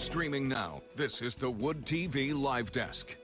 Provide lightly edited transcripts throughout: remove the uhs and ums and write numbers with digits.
Streaming now, this is the Wood TV Live Desk.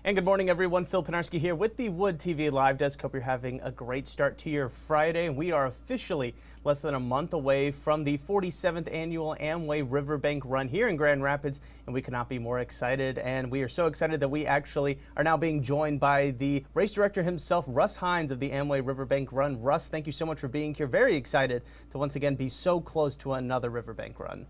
And good morning, everyone. Phil Penarski here with the Wood TV Live Desk. Hope you're having a great start to your Friday. We are officially less than a month away from the 47th annual Amway River Bank Run here in Grand Rapids, and we could not be more excited. And we are so excited that we actually are now being joined by the race director himself, Russ Hines of the Amway River Bank Run. Russ, thank you so much for being here. Very excited to once again be so close to another River Bank Run.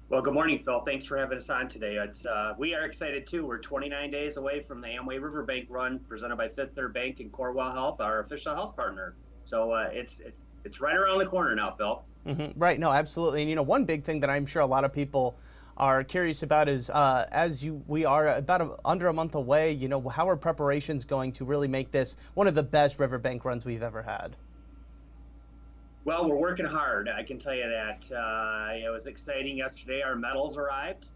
Well, good morning, Phil. Thanks for having us on today. We are excited too. We're 29 days away from the Amway River Bank Run presented by Fifth Third Bank and Corewell Health, our official health partner. So it's right around the corner now, Phil. Right. No, absolutely. And you know, one big thing that I'm sure a lot of people are curious about is we are about under a month away. You know, how are preparations going to really make this one of the best riverbank runs we've ever had? Well, we're working hard. I can tell you that. It was exciting yesterday. Our medals arrived.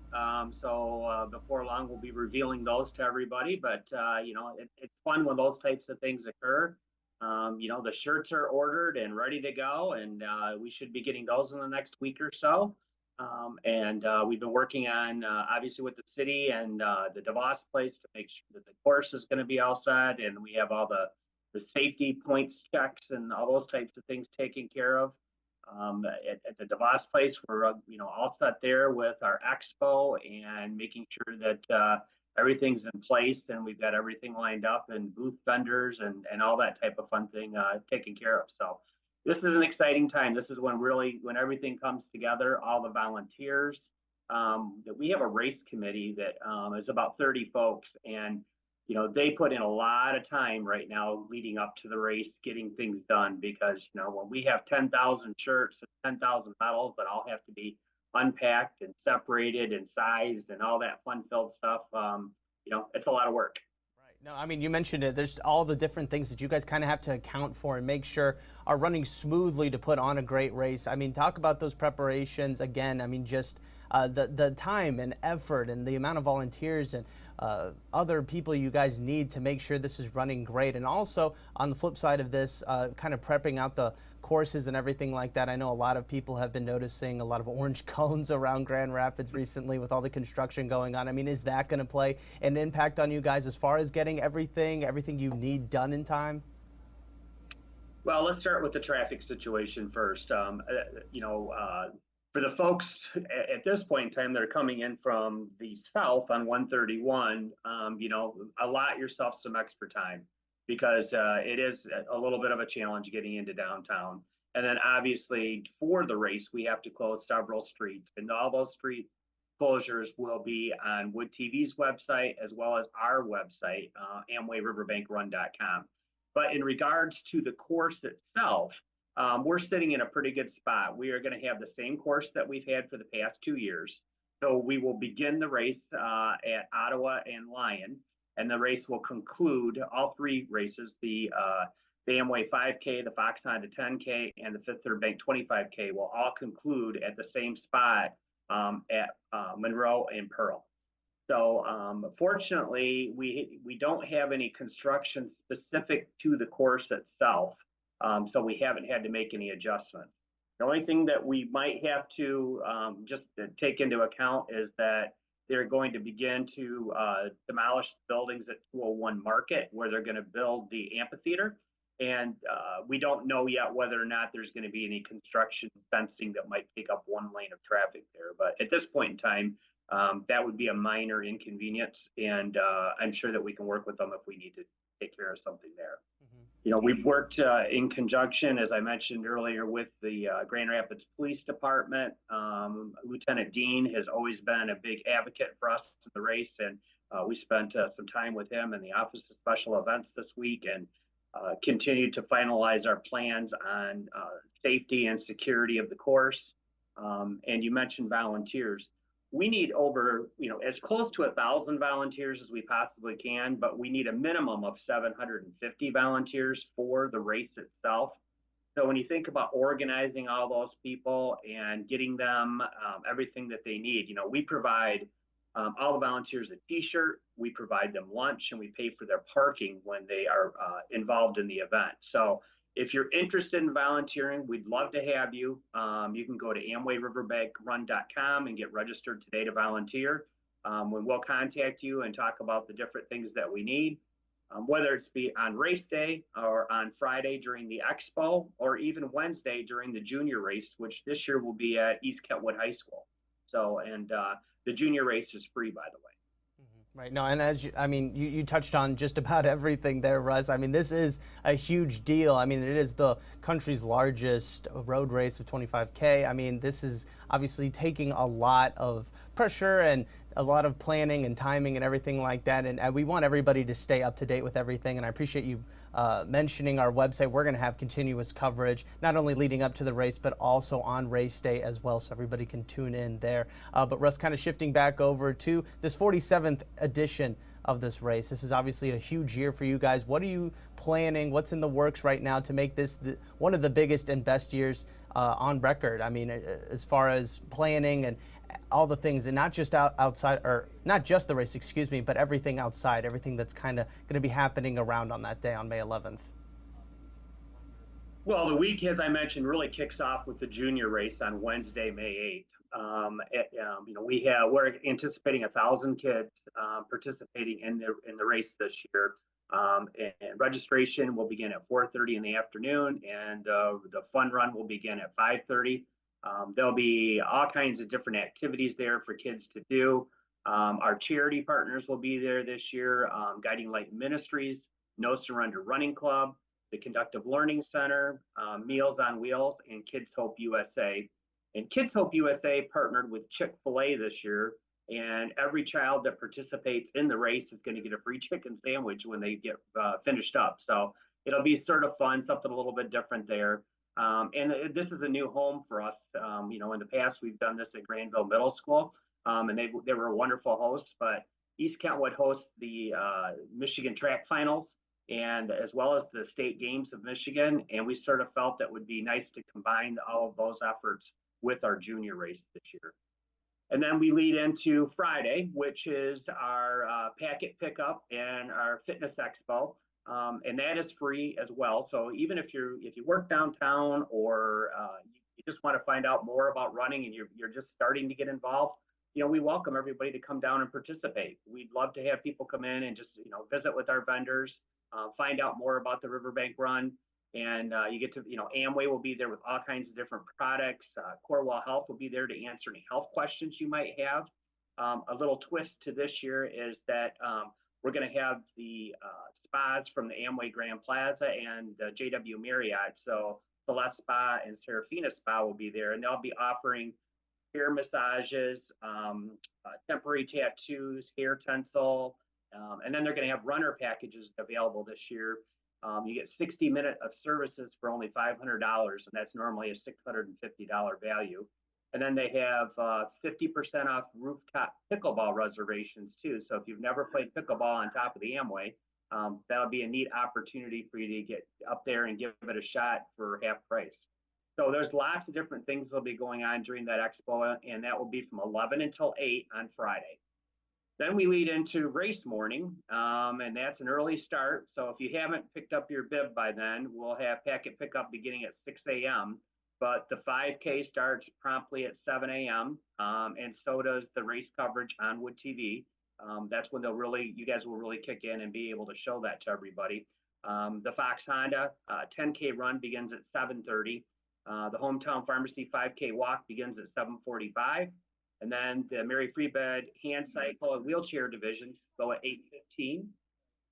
So before long, we'll be revealing those to everybody. But, you know, it's fun when those types of things occur. You know, the shirts are ordered and ready to go. And we should be getting those in the next week or so. We've been working on, obviously, with the city and the DeVos place to make sure that the course is going to be all set. And we have all the safety points checks and all those types of things taken care of. At the DeVos place, we're you know, all set there with our expo and making sure that everything's in place and we've got everything lined up and booth vendors and all that type of fun thing taken care of. So this is an exciting time. This is when everything comes together, all the volunteers. We have a race committee that is about 30 folks, and you know, they put in a lot of time right now leading up to the race, getting things done, because, you know, when we have 10,000 shirts and 10,000 medals that all have to be unpacked and separated and sized and all that fun-filled stuff, you know, it's a lot of work. No, I mean, you mentioned it. There's all the different things that you guys kind of have to account for and make sure are running smoothly to put on a great race. I mean, talk about those preparations again. I mean, just the time and effort and the amount of volunteers and other people you guys need to make sure this is running great. And also on the flip side of this, kind of prepping out the courses and everything like that. I know a lot of people have been noticing a lot of orange cones around Grand Rapids recently with all the construction going on. I mean, is that going to play an impact on you guys as far as getting everything you need done in time? Well, let's start with the traffic situation first. You know, for the folks at this point in time that are coming in from the south on 131, you know, allot yourself some extra time, because it is a little bit of a challenge getting into downtown. And then obviously for the race, we have to close several streets, and all those street closures will be on Wood TV's website as well as our website, AmwayRiverbankRun.com. But in regards to the course itself, we're sitting in a pretty good spot. We are going to have the same course that we've had for the past 2 years. So we will begin the race at Ottawa and Lyon, and the race will conclude, all three races, the Amway 5K, the Fox Honda 10K, and the Fifth Third Bank 25K will all conclude at the same spot at Monroe and Pearl. So fortunately, we don't have any construction specific to the course itself. So we haven't had to make any adjustments. The only thing that we might have to just take into account is that they're going to begin to demolish buildings at 201 Market, where they're going to build the amphitheater. And we don't know yet whether or not there's going to be any construction fencing that might take up one lane of traffic there. But at this point in time, that would be a minor inconvenience. And I'm sure that we can work with them if we need to take care of something there. You know, we've worked in conjunction, as I mentioned earlier, with the Grand Rapids Police Department. Lieutenant Dean has always been a big advocate for us in the race, and we spent some time with him in the Office of Special Events this week and continued to finalize our plans on safety and security of the course. And you mentioned volunteers. We need over, you know, as close to 1,000 volunteers as we possibly can, but we need a minimum of 750 volunteers for the race itself. So when you think about organizing all those people and getting them everything that they need, you know, we provide all the volunteers a t-shirt, we provide them lunch, and we pay for their parking when they are involved in the event. So If you're interested in volunteering, we'd love to have you. You can go to AmwayRiverBankRun.com and get registered today to volunteer. When we'll contact you and talk about the different things that we need, whether it's be on race day or on Friday during the expo, or even Wednesday during the junior race, which this year will be at East Kentwood High School. So, and the junior race is free, by the way. Right. No, and as you, I mean, you touched on just about everything there, Russ. I mean, this is a huge deal. I mean, it is the country's largest road race of 25K. I mean, this is obviously taking a lot of pressure and a lot of planning and timing and everything like that. And we want everybody to stay up to date with everything. And I appreciate you mentioning our website. We're going to have continuous coverage, not only leading up to the race, but also on race day as well, so everybody can tune in there. But Russ, kind of shifting back over to this 47th edition of this race. This is obviously a huge year for you guys. What are you planning? What's in the works right now to make this one of the biggest and best years on record? I mean, as far as planning and all the things, and not just outside, or not just the race, excuse me, but everything outside, everything that's kind of going to be happening around on that day on May 11th. Well, the week, as I mentioned, really kicks off with the junior race on Wednesday, May 8th. We're anticipating 1,000 kids participating in the race this year. And registration will begin at 4:30 in the afternoon, and the fun run will begin at 5:30. There'll be all kinds of different activities there for kids to do. Our charity partners will be there this year: Guiding Light Ministries, No Surrender Running Club, the Conductive Learning Center, Meals on Wheels, and Kids Hope USA. And Kids Hope USA partnered with Chick-fil-A this year, and every child that participates in the race is going to get a free chicken sandwich when they get finished up. So it'll be sort of fun, something a little bit different there. And this is a new home for us. In the past, we've done this at Granville Middle School, and they were a wonderful host, but East Kentwood hosts the Michigan track finals, and as well as the state games of Michigan. And we sort of felt that it would be nice to combine all of those efforts with our junior race this year. And then we lead into Friday, which is our packet pickup and our fitness expo. And that is free as well. So even if you work downtown, or you just want to find out more about running and you're just starting to get involved, we welcome everybody to come down and participate. We'd love to have people come in and just visit with our vendors, find out more about the Riverbank Run. And you get to, Amway will be there with all kinds of different products. Corewell Health will be there to answer any health questions you might have. A little twist to this year is that we're going to have the spas from the Amway Grand Plaza and JW Marriott. So Celeste Spa and Serafina Spa will be there, and they'll be offering hair massages, temporary tattoos, hair tinsel, and then they're going to have runner packages available this year. You get 60-minute of services for only $500, and that's normally a $650 value. And then they have 50% off rooftop pickleball reservations too. So if you've never played pickleball on top of the Amway, that'll be a neat opportunity for you to get up there and give it a shot for half price. So there's lots of different things that'll be going on during that expo, and that will be from 11 until 8 on Friday. Then we lead into race morning, and that's an early start. So if you haven't picked up your bib by then, we'll have packet pickup beginning at 6 a.m. But the 5K starts promptly at 7 a.m., and so does the race coverage on Wood TV. That's when you guys will really kick in and be able to show that to everybody. The Fox Honda 10K run begins at 7:30. The Hometown Pharmacy 5K walk begins at 7:45. And then the Mary Free Bed hand cycle and wheelchair divisions go at 8:15.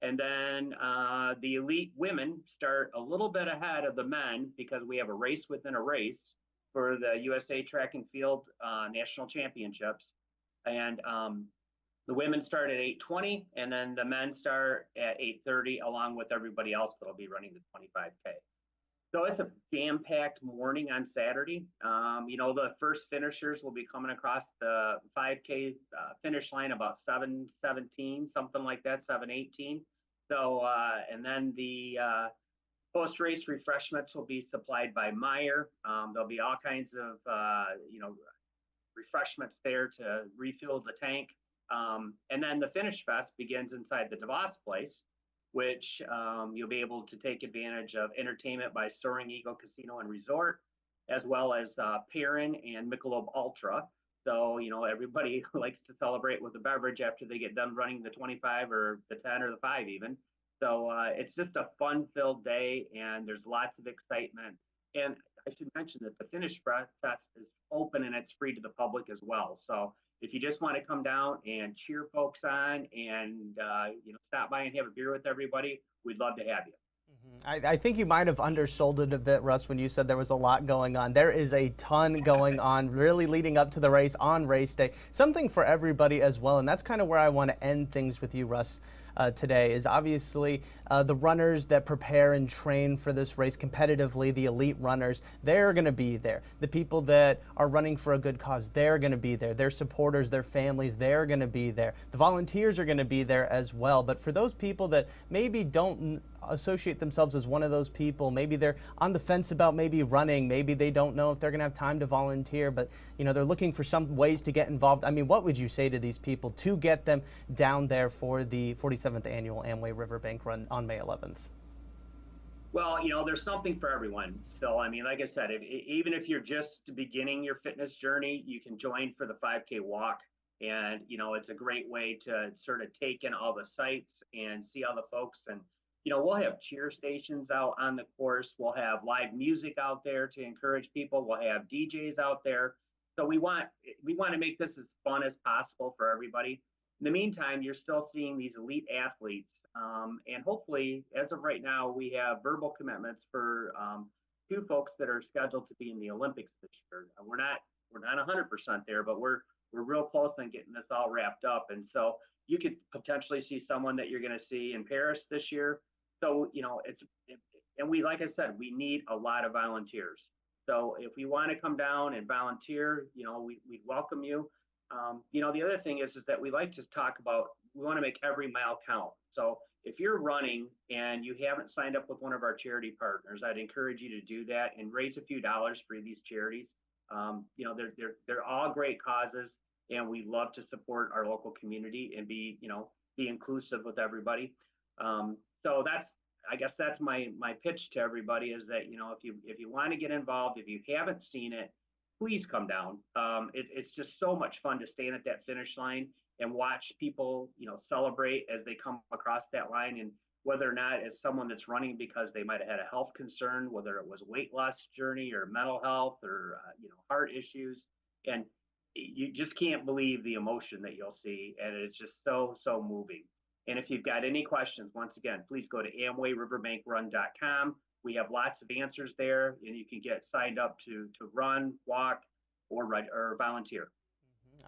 And then the elite women start a little bit ahead of the men, because we have a race within a race for the USA Track and Field National Championships. And the women start at 8:20, and then the men start at 8:30, along with everybody else that'll be running the 25K. So it's a jam-packed morning on Saturday. The first finishers will be coming across the 5K finish line about 7:17, something like that, 7:18. So, and then the post-race refreshments will be supplied by Meyer. There'll be all kinds of, refreshments there to refuel the tank. And then the Finish Fest begins inside the DeVos place. which you'll be able to take advantage of entertainment by Soaring Eagle Casino and Resort, as well as Perrin and Michelob Ultra. So, everybody likes to celebrate with a beverage after they get done running the 25 or the 10 or the 5 even. So it's just a fun-filled day, and there's lots of excitement. And I should mention that the Finish Fest is open and it's free to the public as well. So if you just want to come down and cheer folks on and stop by and have a beer with everybody, we'd love to have you. I think you might have undersold it a bit, Russ, when you said there was a lot going on. There is a ton going on really leading up to the race on race day. Something for everybody as well, and that's kind of where I want to end things with you, Russ, today, is obviously the runners that prepare and train for this race competitively, the elite runners, they're going to be there. The people that are running for a good cause, they're going to be there. Their supporters, their families, they're going to be there. The volunteers are going to be there as well. But for those people that maybe don't associate themselves as one of those people, maybe they're on the fence about maybe running, maybe they don't know if they're going to have time to volunteer, but they're looking for some ways to get involved. I mean, what would you say to these people to get them down there for the 47th annual Amway River Bank Run on May 11th? Well, there's something for everyone. So, I mean, like I said, even if you're just beginning your fitness journey, you can join for the 5K walk. And, it's a great way to sort of take in all the sights and see all the folks. And, we'll have cheer stations out on the course. We'll have live music out there to encourage people. We'll have DJs out there. So we want to make this as fun as possible for everybody. In the meantime, you're still seeing these elite athletes. And hopefully, as of right now, we have verbal commitments for 2 folks that are scheduled to be in the Olympics this year. We're not 100% there, but we're real close on getting this all wrapped up. And so you could potentially see someone that you're going to see in Paris this year. So, and like I said, we need a lot of volunteers. So if you want to come down and volunteer, we'd welcome you. The other thing is that we like to talk about, we want to make every mile count. So if you're running and you haven't signed up with one of our charity partners, I'd encourage you to do that and raise a few dollars for these charities. They're all great causes, and we love to support our local community and be inclusive with everybody. So I guess that's my pitch to everybody is that, if you want to get involved, if you haven't seen it, please come down. It's just so much fun to stand at that finish line and watch people, celebrate as they come across that line. And whether or not as someone that's running because they might have had a health concern, whether it was a weight loss journey or mental health or, heart issues. And you just can't believe the emotion that you'll see. And it's just so, so moving. And if you've got any questions, once again, please go to AmwayRiverbankRun.com. We have lots of answers there, and you can get signed up to run, walk, or volunteer.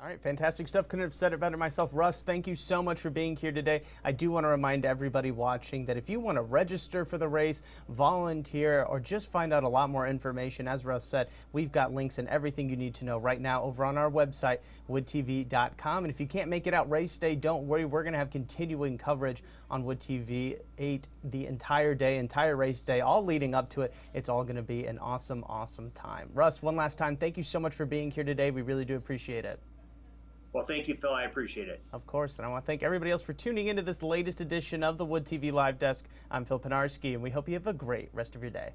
All right, fantastic stuff. Couldn't have said it better myself. Russ, thank you so much for being here today. I do want to remind everybody watching that if you want to register for the race, volunteer, or just find out a lot more information, as Russ said, we've got links and everything you need to know right now over on our website, woodtv.com. And if you can't make it out race day, don't worry. We're going to have continuing coverage on Wood TV 8 the entire day, entire race day, all leading up to it. It's all going to be an awesome, awesome time. Russ, one last time, thank you so much for being here today. We really do appreciate it. Well, thank you, Phil. I appreciate it. Of course, and I want to thank everybody else for tuning into this latest edition of the Wood TV Live Desk. I'm Phil Pinarski, and we hope you have a great rest of your day.